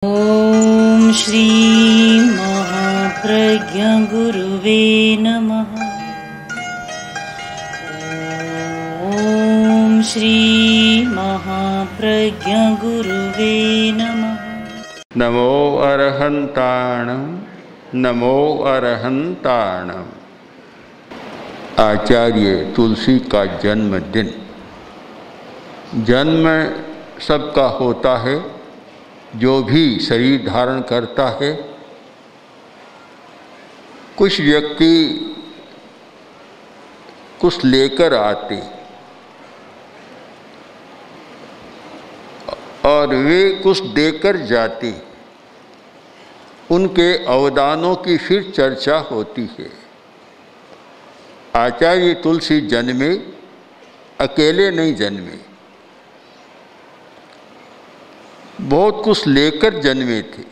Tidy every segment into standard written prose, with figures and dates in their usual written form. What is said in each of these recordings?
ओम श्री महाप्रज्ञ गुरुवे नमः। ओम श्री महाप्रज्ञ गुरुवे नमः। नमो अरहंताणं नमो अरहंताणं। आचार्य तुलसी का जन्मदिन। जन्म सबका होता है, जो भी शरीर धारण करता है। कुछ व्यक्ति कुछ लेकर आते और वे कुछ देकर जाते। उनके अवदानों की फिर चर्चा होती है। आचार्य तुलसी जन्मे, अकेले नहीं जन्मे, बहुत कुछ लेकर जन्मे थे।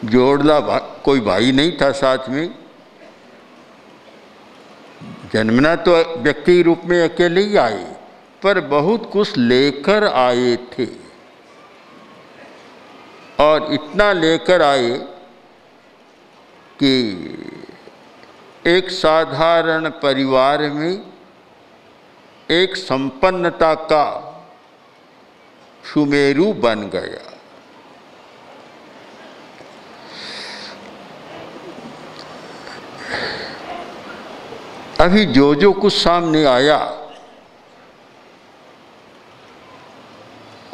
जोड़ला कोई भाई नहीं था साथ में। जन्मना तो व्यक्ति रूप में अकेले ही आए, पर बहुत कुछ लेकर आए थे। और इतना लेकर आए कि एक साधारण परिवार में एक संपन्नता का सुमेरु बन गया। अभी जो कुछ सामने आया,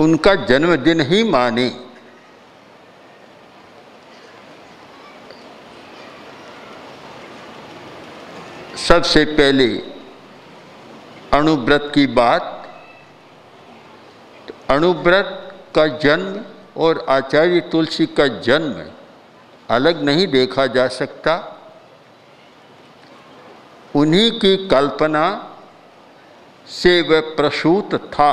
उनका जन्मदिन ही माने। सबसे पहले अणुव्रत की बात। तो अणुव्रत का जन्म और आचार्य तुलसी का जन्म अलग नहीं देखा जा सकता। उन्हीं की कल्पना से वह प्रसूत था।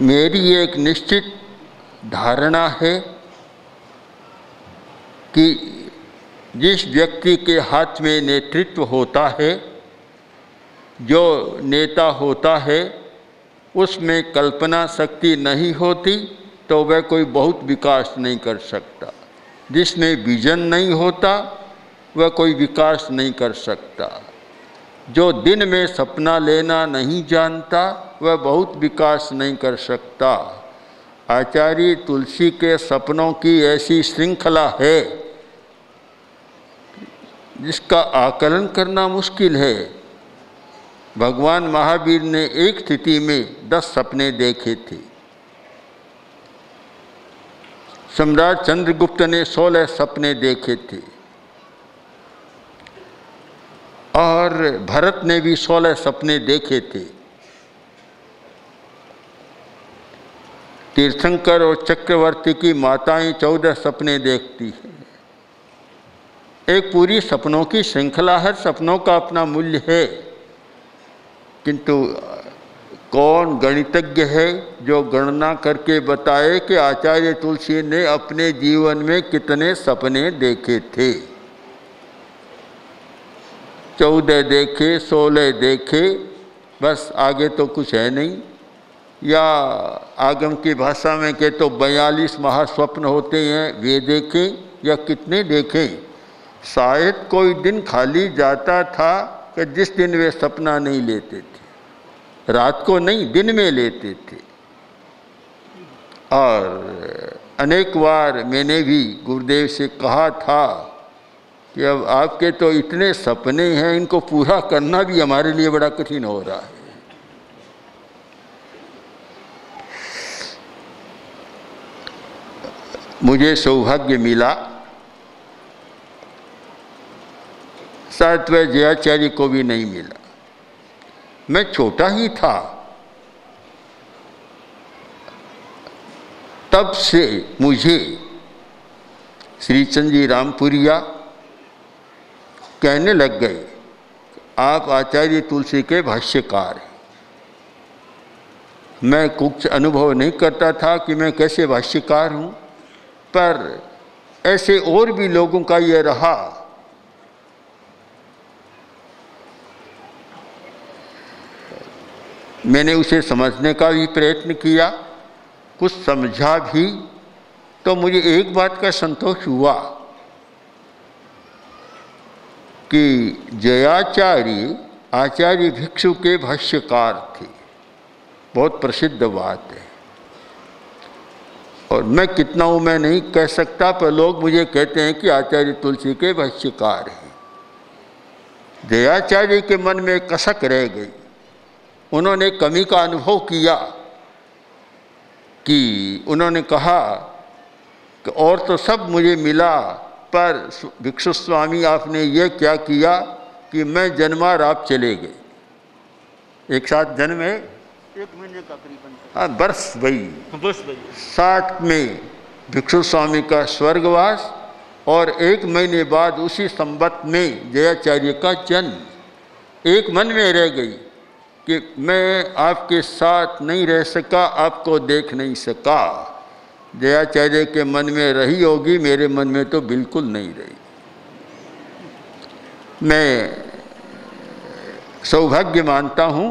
मेरी एक निश्चित धारणा है कि जिस व्यक्ति के हाथ में नेतृत्व होता है, जो नेता होता है, उसमें कल्पना शक्ति नहीं होती तो वह कोई बहुत विकास नहीं कर सकता। जिसमें विजन नहीं होता वह कोई विकास नहीं कर सकता। जो दिन में सपना लेना नहीं जानता वह बहुत विकास नहीं कर सकता। आचार्य तुलसी के सपनों की ऐसी श्रृंखला है जिसका आकलन करना मुश्किल है। भगवान महावीर ने एक स्थिति में 10 सपने देखे थे। सम्राट चंद्रगुप्त ने 16 सपने देखे थे और भरत ने भी 16 सपने देखे थे। तीर्थंकर और चक्रवर्ती की माताएं 14 सपने देखती हैं। एक पूरी सपनों की श्रृंखला है। सपनों का अपना मूल्य है, किंतु कौन गणितज्ञ है जो गणना करके बताए कि आचार्य तुलसी ने अपने जीवन में कितने सपने देखे थे। 14 देखे, 16 देखे, बस आगे तो कुछ है नहीं। या आगम की भाषा में कहे तो 42 महास्वप्न होते हैं, वे देखें या कितने देखें। शायद कोई दिन खाली जाता था कि जिस दिन वे सपना नहीं लेते थे। रात को नहीं, दिन में लेते थे। और अनेक बार मैंने भी गुरुदेव से कहा था कि अब आपके तो इतने सपने हैं, इनको पूरा करना भी हमारे लिए बड़ा कठिन हो रहा है। मुझे सौभाग्य मिला, शायद वह जयाचार्य को भी नहीं मिला। मैं छोटा ही था, तब से मुझे श्रीचंद जी रामपुरिया कहने लग गए, आप आचार्य तुलसी के भाष्यकार हैं। मैं कुछ अनुभव नहीं करता था कि मैं कैसे भाष्यकार हूँ, पर ऐसे और भी लोगों का ये रहा मैंने उसे समझने का भी प्रयत्न किया, कुछ समझा भी, तो मुझे एक बात का संतोष हुआ कि जयाचार्य आचार्य भिक्षु के भाष्यकार थे। बहुत प्रसिद्ध बात है, और मैं कितना हूँ मैं नहीं कह सकता, पर लोग मुझे कहते हैं कि आचार्य तुलसी के भाष्यकार हैं। जयाचार्य के मन में कसक रह गई। उन्होंने कमी का अनुभव किया कि उन्होंने कहा कि और तो सब मुझे मिला, पर भिक्षु स्वामी आपने ये क्या किया कि मैं जन्मार आप चले गए। एक साथ जन्मे, 1 महीने का करीबन, हाँ बरस भाई, साथ में भिक्षु स्वामी का स्वर्गवास, और 1 महीने बाद उसी संवत में जयाचार्य का जन्म। एक मन में रह गई कि मैं आपके साथ नहीं रह सका, आपको देख नहीं सका। जयाचार्य के मन में रही होगी, मेरे मन में तो बिल्कुल नहीं रही। मैं सौभाग्य मानता हूँ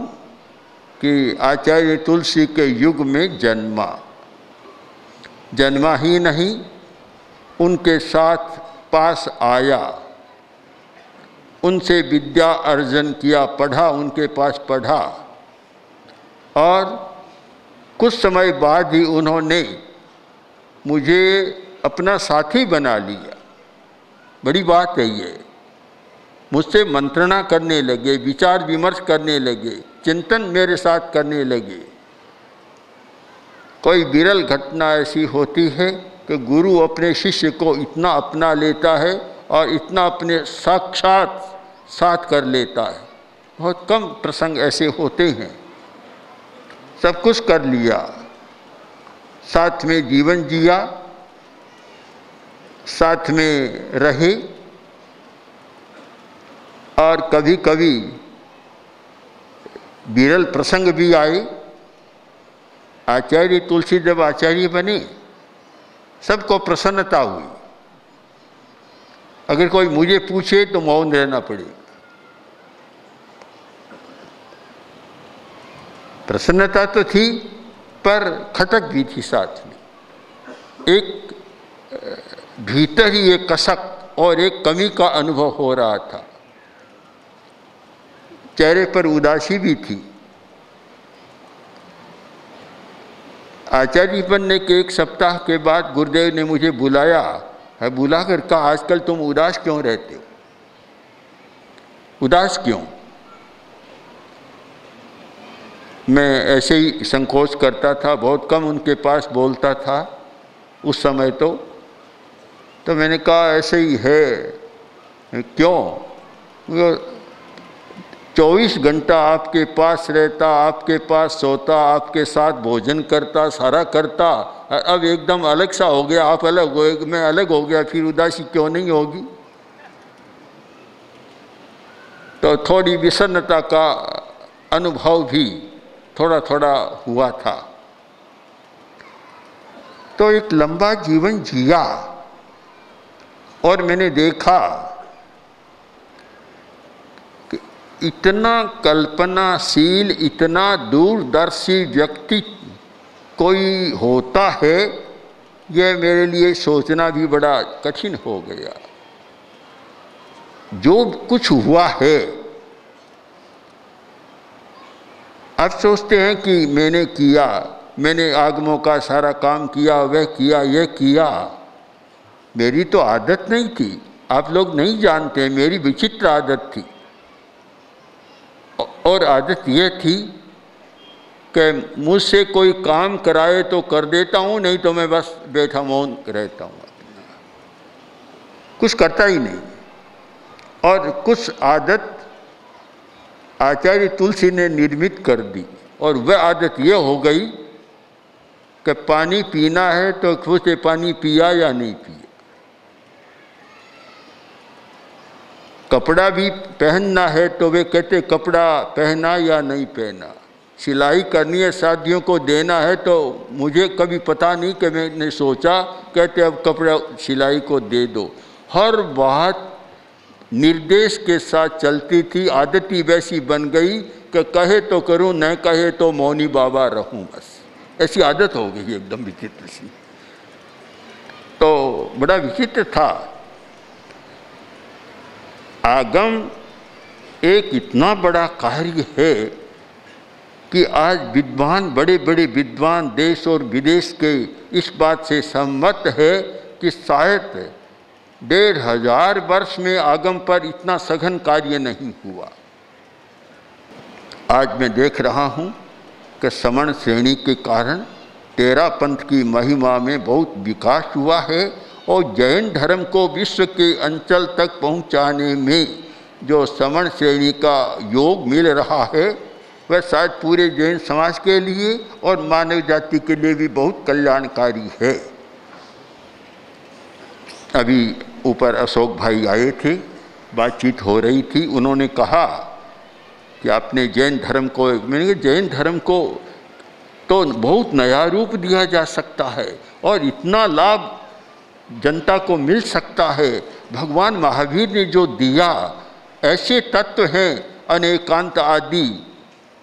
कि आचार्य तुलसी के युग में जन्मा ही नहीं, उनके साथ पास आया, उनसे विद्या अर्जन किया, पढ़ा, उनके पास पढ़ा, और कुछ समय बाद ही उन्होंने मुझे अपना साथी बना लिया। बड़ी बात है ये। मुझसे मंत्रणा करने लगे, विचार विमर्श करने लगे, चिंतन मेरे साथ करने लगे। कोई विरल घटना ऐसी होती है कि गुरु अपने शिष्य को इतना अपना लेता है और इतना अपने साक्षात साथ कर लेता है। बहुत कम प्रसंग ऐसे होते हैं। सब कुछ कर लिया, साथ में जीवन जिया, साथ में रहे, और कभी कभी विरल प्रसंग भी आए। आचार्य तुलसी जब आचार्य बने, सबको प्रसन्नता हुई। अगर कोई मुझे पूछे तो मौन रहना पड़ेगा। प्रसन्नता तो थी, पर खटक भी थी साथ में। एक भीतर ही एक कसक और एक कमी का अनुभव हो रहा था। चेहरे पर उदासी भी थी। आचार्य बनने के 1 सप्ताह के बाद गुरुदेव ने मुझे बुलाया है, बुलाकर कहा, आजकल तुम उदास क्यों रहते हो? उदास क्यों? मैं ऐसे ही संकोच करता था, बहुत कम उनके पास बोलता था उस समय। तो मैंने कहा ऐसे ही है। क्यों? 24 घंटा आपके पास रहता, आपके पास सोता, आपके साथ भोजन करता, सारा करता, अब एकदम अलग सा हो गया, आप अलग हो, मैं अलग हो गया, फिर उदासी क्यों नहीं होगी? तो थोड़ी विषन्नता का अनुभव भी थोड़ा थोड़ा हुआ था। तो एक लंबा जीवन जिया, और मैंने देखा कि इतना कल्पनाशील, इतना दूरदर्शी व्यक्ति कोई होता है, यह मेरे लिए सोचना भी बड़ा कठिन हो गया। जो कुछ हुआ है, अब सोचते हैं कि मैंने किया, मैंने आगमों का सारा काम किया, वह किया, यह किया। मेरी तो आदत नहीं थी, आप लोग नहीं जानते, मेरी विचित्र आदत थी। और आदत यह थी कि मुझसे कोई काम कराए तो कर देता हूँ, नहीं तो मैं बस बैठा मौन रहता हूँ, कुछ करता ही नहीं। और कुछ आदत आचार्य तुलसी ने निर्मित कर दी, और वह आदत यह हो गई कि पानी पीना है तो खुद से पानी पिया या नहीं पिया। कपड़ा भी पहनना है तो वे कहते कपड़ा पहना या नहीं पहना। सिलाई करनी है, शादियों को देना है, तो मुझे कभी पता नहीं कि मैंने सोचा, कहते अब कपड़ा सिलाई को दे दो। हर बात निर्देश के साथ चलती थी। आदत ही वैसी बन गई कि कहे तो करूं, न कहे तो मौनी बाबा रहूं, बस ऐसी आदत हो गई एकदम विचित्र सी। तो बड़ा विचित्र था। आगम एक इतना बड़ा कार्य है कि आज विद्वान, बड़े बड़े विद्वान देश और विदेश के इस बात से सहमत है कि शायद 1500 वर्ष में आगम पर इतना सघन कार्य नहीं हुआ। आज मैं देख रहा हूँ कि श्रवण श्रेणी के कारण तेरा पंथ की महिमा में बहुत विकास हुआ है और जैन धर्म को विश्व के अंचल तक पहुँचाने में जो श्रवण श्रेणी का योग मिल रहा है वह शायद पूरे जैन समाज के लिए और मानव जाति के लिए भी बहुत कल्याणकारी है। अभी ऊपर अशोक भाई आए थे, बातचीत हो रही थी, उन्होंने कहा कि आपने जैन धर्म को, मैंने कहा जैन धर्म को तो बहुत नया रूप दिया जा सकता है और इतना लाभ जनता को मिल सकता है। भगवान महावीर ने जो दिया, ऐसे तत्व हैं अनेकांत आदि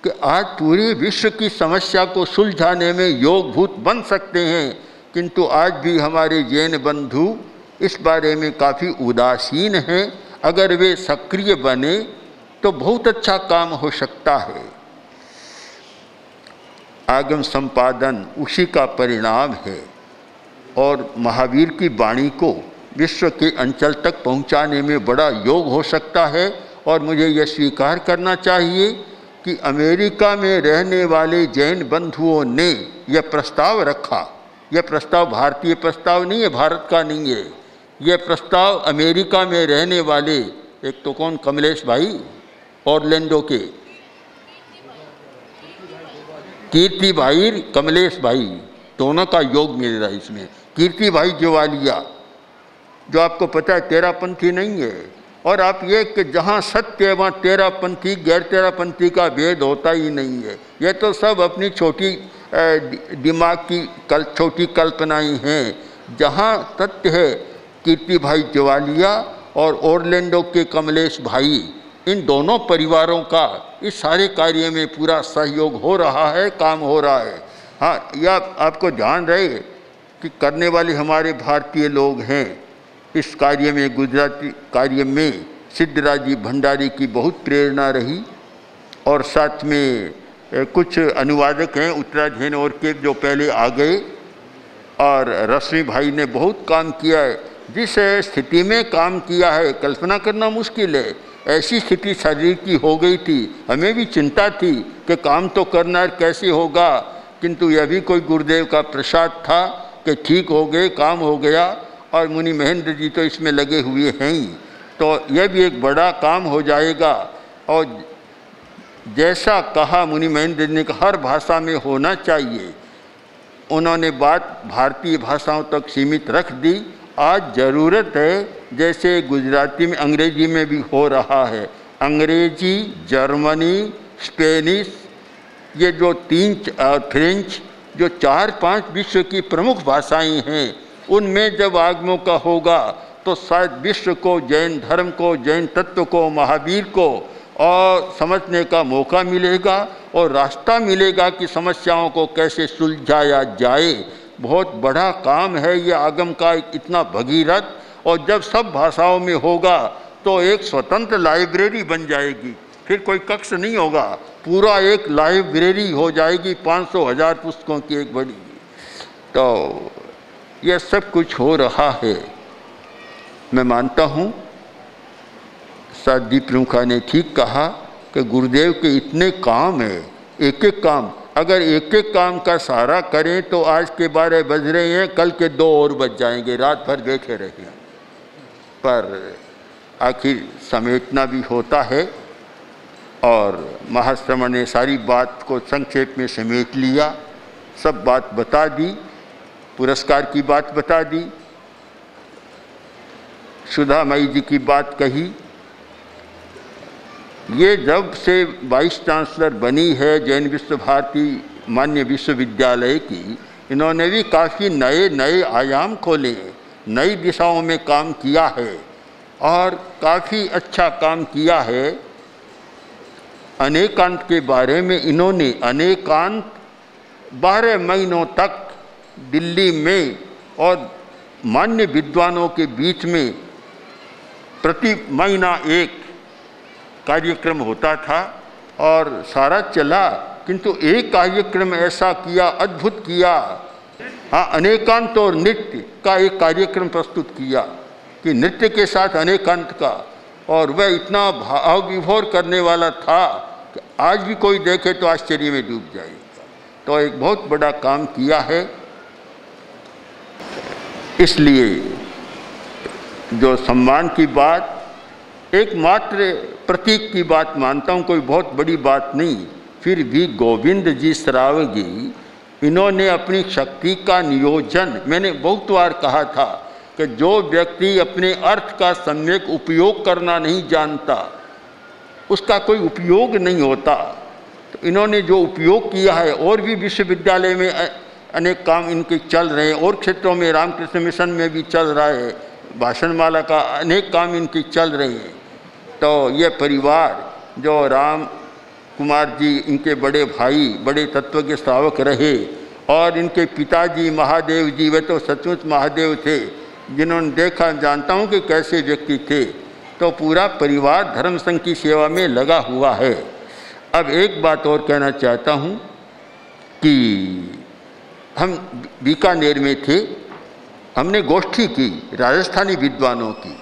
कि आज पूरे विश्व की समस्या को सुलझाने में योगभूत बन सकते हैं, किंतु आज भी हमारे जैन बंधु इस बारे में काफ़ी उदासीन हैं। अगर वे सक्रिय बने तो बहुत अच्छा काम हो सकता है। आगम संपादन उसी का परिणाम है और महावीर की वाणी को विश्व के अंचल तक पहुंचाने में बड़ा योग हो सकता है। और मुझे यह स्वीकार करना चाहिए कि अमेरिका में रहने वाले जैन बंधुओं ने यह प्रस्ताव रखा। यह प्रस्ताव भारतीय प्रस्ताव नहीं है, भारत का नहीं है। यह प्रस्ताव अमेरिका में रहने वाले, एक तो कौन, कमलेश भाई ऑरलैंडो के, कीर्ति भाई, कमलेश भाई, दोनों का योग मिल रहा है इसमें। कीर्ति भाई ज्वालिया, जो आपको पता है तेरापंथी नहीं है, और आप ये कि जहाँ सत्य है वहाँ तेरापंथी गैर तेरापंथी का भेद होता ही नहीं है। ये तो सब अपनी छोटी दिमाग की छोटी कल्पनाएं हैं। जहाँ तथ्य है, कीर्ति भाई ज्वालिया और ऑरलैंडो के कमलेश भाई, इन दोनों परिवारों का इस सारे कार्य में पूरा सहयोग हो रहा है, काम हो रहा है। हाँ, यह आपको ध्यान रहे कि करने वाले हमारे भारतीय लोग हैं इस कार्य में। गुजराती कार्य में सिद्धराजी भंडारी की बहुत प्रेरणा रही और साथ में कुछ अनुवादक हैं उत्तराखंड और के जो पहले आ गए, और रश्मि भाई ने बहुत काम किया है। जिस स्थिति में काम किया है कल्पना करना मुश्किल है। ऐसी स्थिति शरीर की हो गई थी, हमें भी चिंता थी कि काम तो करना कैसे होगा, किंतु यह भी कोई गुरुदेव का प्रसाद था कि ठीक हो गए, काम हो गया। और मुनि महेंद्र जी तो इसमें लगे हुए हैं ही, तो यह भी एक बड़ा काम हो जाएगा। और जैसा कहा मुनि महेंद्र ने, हर भाषा में होना चाहिए। उन्होंने बात भारतीय भाषाओं तक सीमित रख दी। आज ज़रूरत है, जैसे गुजराती में, अंग्रेजी में भी हो रहा है। अंग्रेजी, जर्मनी, स्पेनिश, ये जो फ्रेंच, जो 4-5 विश्व की प्रमुख भाषाएं हैं, उनमें जब आगमों का होगा तो शायद विश्व को, जैन धर्म को, जैन तत्व को, महावीर को और समझने का मौका मिलेगा और रास्ता मिलेगा कि समस्याओं को कैसे सुलझाया जाए। बहुत बड़ा काम है ये आगम का, इतना भगीरथ। और जब सब भाषाओं में होगा तो एक स्वतंत्र लाइब्रेरी बन जाएगी, फिर कोई कक्ष नहीं होगा, पूरा एक लाइब्रेरी हो जाएगी 500,000 पुस्तकों की एक बड़ी। तो यह सब कुछ हो रहा है। मैं मानता हूँ सादी प्रमुखा ने ठीक कहा कि गुरुदेव के इतने काम हैं, एक एक काम, अगर एक एक काम का सहारा करें तो आज के 12 बज रहे हैं, कल के 2 और बज जाएंगे, रात भर बैठे रहें। पर आखिर समेटना भी होता है और महाश्रमण ने सारी बात को संक्षेप में समेट लिया, सब बात बता दी, पुरस्कार की बात बता दी, सुधा मई जी की बात कही। ये जब से वाइस चांसलर बनी है जैन विश्व भारती मान्य विश्वविद्यालय की, इन्होंने भी काफ़ी नए नए आयाम खोले, नई दिशाओं में काम किया है और काफ़ी अच्छा काम किया है। अनेकांत के बारे में इन्होंने अनेकांत 12 महीनों तक दिल्ली में और मान्य विद्वानों के बीच में प्रति महीना एक कार्यक्रम होता था और सारा चला, किंतु एक कार्यक्रम ऐसा किया, अद्भुत किया। हाँ, अनेकांत और नृत्य का एक कार्यक्रम प्रस्तुत किया कि नृत्य के साथ अनेकांत का, और वह इतना भाव विभोर करने वाला था कि आज भी कोई देखे तो आश्चर्य में डूब जाएगा। तो एक बहुत बड़ा काम किया है। इसलिए जो सम्मान की बात एकमात्र प्रतीक की बात मानता हूँ, कोई बहुत बड़ी बात नहीं। फिर भी गोविंद जी सरावगी, इन्होंने अपनी शक्ति का नियोजन, मैंने बहुत बार कहा था कि जो व्यक्ति अपने अर्थ का सम्यक उपयोग करना नहीं जानता उसका कोई उपयोग नहीं होता। तो इन्होंने जो उपयोग किया है, और भी विश्वविद्यालय में अनेक काम इनके चल रहे हैं, और क्षेत्रों में रामकृष्ण मिशन में भी चल रहा है, भाषणमाला का अनेक काम इनके चल रहे हैं। तो ये परिवार जो राम कुमार जी, इनके बड़े भाई बड़े तत्व के श्रावक रहे, और इनके पिताजी महादेव जी, वे तो सचमुच महादेव थे, जिन्होंने देखा, जानता हूँ कि कैसे व्यक्ति थे। तो पूरा परिवार धर्म संघ की सेवा में लगा हुआ है। अब एक बात और कहना चाहता हूँ कि हम बीकानेर में थे, हमने गोष्ठी की राजस्थानी विद्वानों की।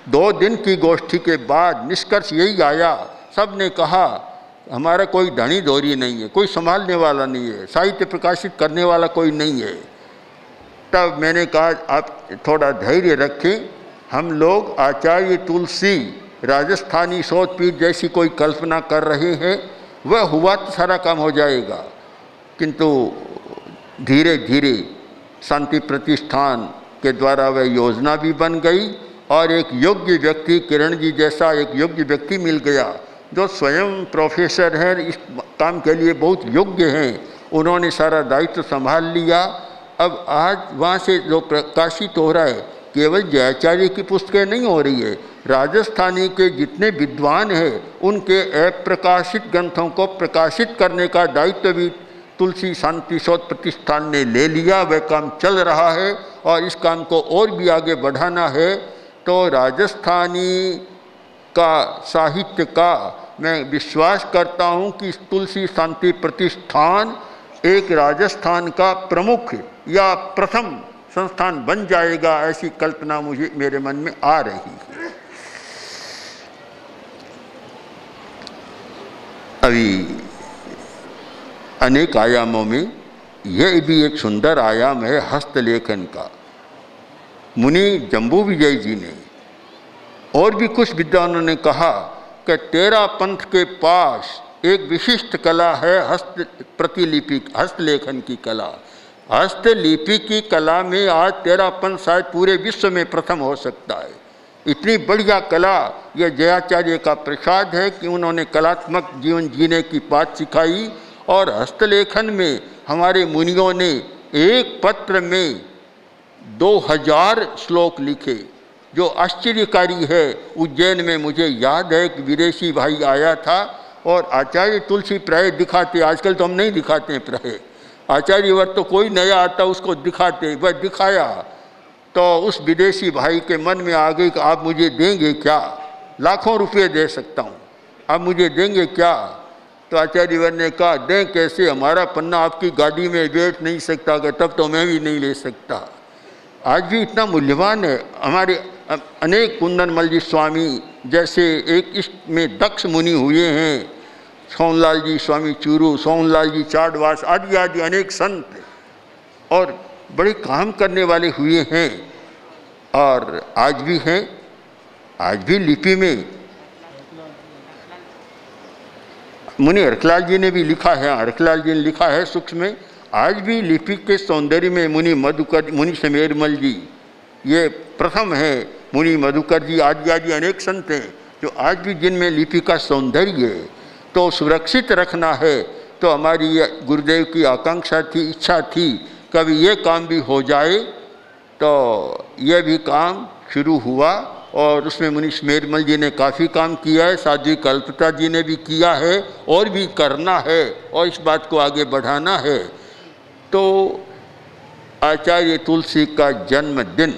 2 दिन की गोष्ठी के बाद निष्कर्ष यही आया, सब ने कहा हमारा कोई धनी धोरी नहीं है, कोई संभालने वाला नहीं है, साहित्य प्रकाशित करने वाला कोई नहीं है। तब मैंने कहा आप थोड़ा धैर्य रखें, हम लोग आचार्य तुलसी राजस्थानी शोधपीठ जैसी कोई कल्पना कर रहे हैं, वह हुआ तो सारा काम हो जाएगा। किंतु धीरे धीरे शांति प्रतिष्ठान के द्वारा वह योजना भी बन गई, और एक योग्य व्यक्ति, किरण जी जैसा एक योग्य व्यक्ति मिल गया, जो स्वयं प्रोफेसर हैं, इस काम के लिए बहुत योग्य हैं। उन्होंने सारा दायित्व संभाल लिया। अब आज वहाँ से जो प्रकाशित हो रहा है, केवल जयाचार्य की पुस्तकें नहीं हो रही है, राजस्थानी के जितने विद्वान हैं उनके अप्रकाशित ग्रंथों को प्रकाशित करने का दायित्व भी तुलसी शांति शोध प्रतिष्ठान ने ले लिया। वह काम चल रहा है और इस काम को और भी आगे बढ़ाना है। तो राजस्थानी का साहित्य का मैं विश्वास करता हूँ कि तुलसी शांति प्रतिष्ठान एक राजस्थान का प्रमुख या प्रथम संस्थान बन जाएगा, ऐसी कल्पना मुझे मेरे मन में आ रही है। अभी अनेक आयामों में यह भी एक सुंदर आयाम है हस्तलेखन का। मुनि जम्बू विजय जी ने और भी कुछ विद्वानों ने कहा कि तेरा पंथ के पास एक विशिष्ट कला है प्रतिलिपि, हस्तलेखन की कला। हस्तलिपि की कला में आज तेरा पंथ शायद पूरे विश्व में प्रथम हो सकता है। इतनी बढ़िया कला, यह जयाचार्य का प्रसाद है कि उन्होंने कलात्मक जीवन जीने की बात सिखाई। और हस्तलेखन में हमारे मुनियों ने एक पत्र में 2000 श्लोक लिखे, जो आश्चर्यकारी है। उज्जैन में मुझे याद है कि विदेशी भाई आया था और आचार्य तुलसी प्राय दिखाते, आजकल तो हम नहीं दिखाते हैं प्राय, आचार्य वर्ग तो कोई नया आता उसको दिखाते, वह दिखाया तो उस विदेशी भाई के मन में आ गई कि आप मुझे देंगे क्या, लाखों रुपये दे सकता हूँ, आप मुझे देंगे क्या। तो आचार्य वर्ग ने कहा दें कैसे, हमारा पन्ना आपकी गाड़ी में बैठ नहीं सकता, कि तब तो मैं भी नहीं ले सकता। आज भी इतना मूल्यवान है। हमारे अनेक कुंदनमल जी स्वामी जैसे एक इसमें दक्ष मुनि हुए हैं, सोनलाल जी स्वामी चूरू, सोनलाल जी चाडवास आदि आदि अनेक संत और बड़े काम करने वाले हुए हैं और आज भी हैं। आज भी लिपि में मुनि हरखलाल जी ने भी लिखा है, हरखलाल जी ने लिखा है सूक्ष्म में। आज भी लिपि के सौंदर्य में मुनि मधुकर, मुनि समेरमल जी ये प्रथम है, मुनि मधुकर जी आदि आदि अनेक संत हैं जो आज भी जिनमें लिपि का सौंदर्य है तो सुरक्षित रखना है। तो हमारी गुरुदेव की आकांक्षा थी, इच्छा थी, कभी ये काम भी हो जाए। तो यह भी काम शुरू हुआ और उसमें मुनीश मेरमल जी ने काफ़ी काम किया है, साध्वी कल्पता जी ने भी किया है और भी करना है और इस बात को आगे बढ़ाना है। तो आचार्य तुलसी का जन्मदिन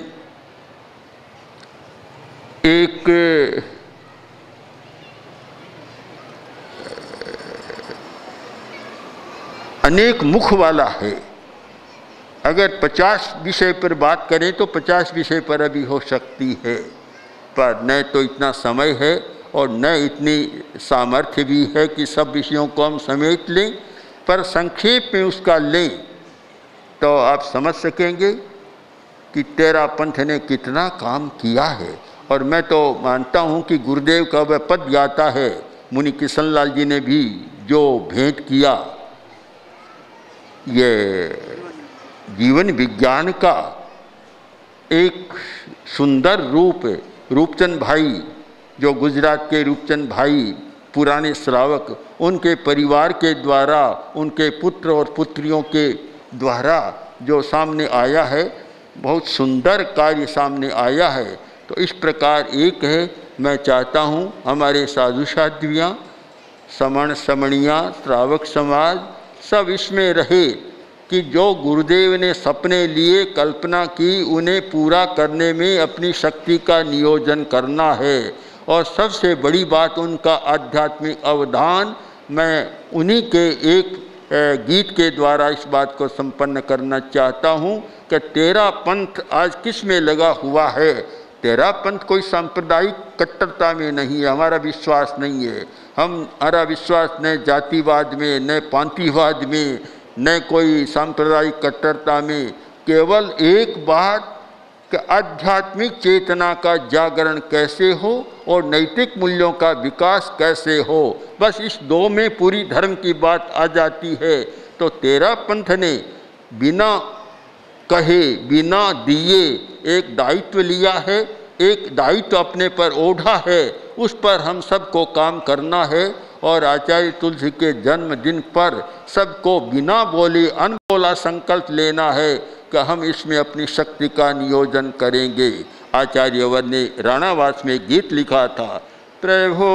एक अनेक मुख वाला है। अगर 50 विषय पर बात करें तो 50 विषय पर अभी हो सकती है, पर न तो इतना समय है और न इतनी सामर्थ्य भी है कि सब विषयों को हम समेट लें, पर संक्षेप में उसका लें तो आप समझ सकेंगे कि तेरा पंथ ने कितना काम किया है। और मैं तो मानता हूँ कि गुरुदेव का वह पद गाता है, मुनि किशन लाल जी ने भी जो भेंट किया, ये जीवन विज्ञान का एक सुंदर रूप, रूपचंद भाई जो गुजरात के रूपचंद भाई पुराने श्रावक, उनके परिवार के द्वारा, उनके पुत्र और पुत्रियों के द्वारा जो सामने आया है, बहुत सुंदर कार्य सामने आया है। तो इस प्रकार एक है, मैं चाहता हूँ हमारे साधु साध्वियाँ, समण समणियाँ, श्रावक समाज सब इसमें रहे कि जो गुरुदेव ने सपने लिए, कल्पना की, उन्हें पूरा करने में अपनी शक्ति का नियोजन करना है। और सबसे बड़ी बात उनका आध्यात्मिक अवदान, मैं उन्हीं के एक गीत के द्वारा इस बात को संपन्न करना चाहता हूँ कि तेरा पंथ आज किस में लगा हुआ है। तेरा पंथ कोई सांप्रदायिक कट्टरता में नहीं है, हमारा विश्वास नहीं है। हमारा विश्वास न जातिवाद में, न पांतिवाद में, न कोई सांप्रदायिक कट्टरता में। केवल एक बात कि आध्यात्मिक चेतना का जागरण कैसे हो और नैतिक मूल्यों का विकास कैसे हो, बस इस दो में पूरी धर्म की बात आ जाती है। तो तेरा पंथ ने बिना कहे, बिना दिए एक दायित्व लिया है, एक दायित्व अपने पर ओढ़ा है, उस पर हम सबको काम करना है। और आचार्य तुलसी के जन्मदिन पर सबको बिना बोले अनबोला संकल्प लेना है कि हम इसमें अपनी शक्ति का नियोजन करेंगे। आचार्यवर ने राणावास में गीत लिखा था, प्रभो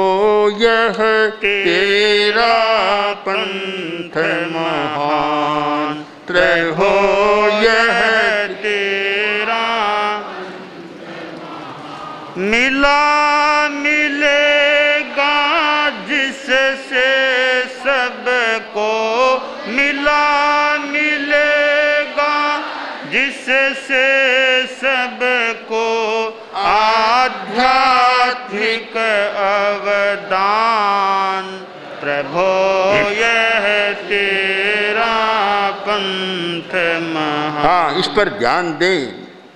यह तेरा पंथ महान, प्रभो यह तेरा मिला मिलेगा जिससे सबको, मिला मिलेगा जिससे सबको आध्यात्मिक अवदान। प्रभो यह तेरा पंथ महान। हाँ, इस पर ध्यान दें,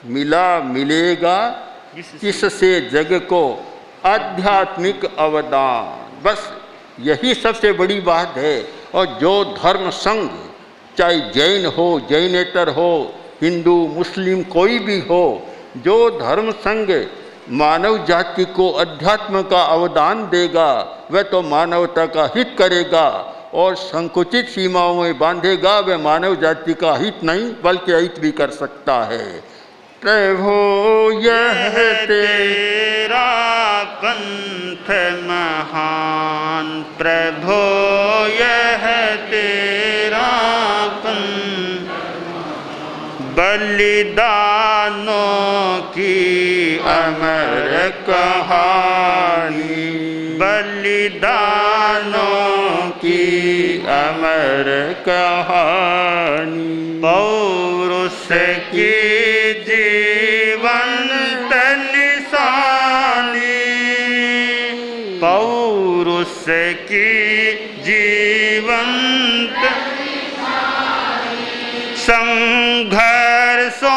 मिला मिलेगा जिससे जग को आध्यात्मिक अवदान, बस यही सबसे बड़ी बात है। और जो धर्म संघ, चाहे जैन हो, जैनेतर हो, हिंदू मुस्लिम कोई भी हो, जो धर्म संघ मानव जाति को अध्यात्म का अवदान देगा, वह तो मानवता का हित करेगा। और संकुचित सीमाओं में बांधेगा, वह मानव जाति का हित नहीं बल्कि अहित भी कर सकता है। प्रभो यह तेरा पंथ महान, प्रभो यह तेरा पंथ, बलिदानों की अमर कहानी, बलिदानों की अमर कहानी, पौरुष की जीवंत निशानी, पौरुष की जीवंत संघर्षों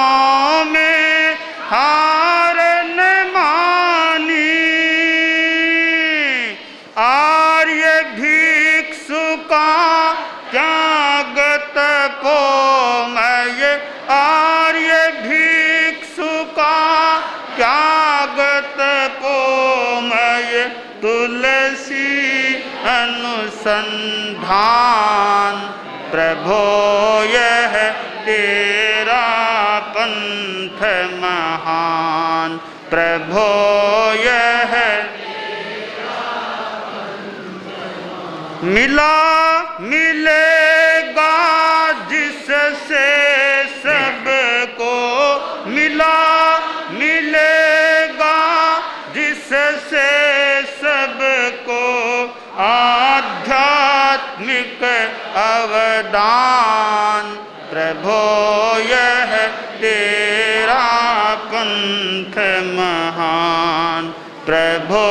में हार न मानी, आर्य भिक्षु का त्याग तपोमय, आर्य भिक्षु का त्याग तपोमय, तुलसी अनुसंधान। प्रभो यह तेरा पंथ महान, प्रभो मिला मिलेगा जिससे सबको, मिला मिलेगा जिससे सबको आध्यात्मिक अवदान। प्रभो यह तेरा पंथ महान, प्रभो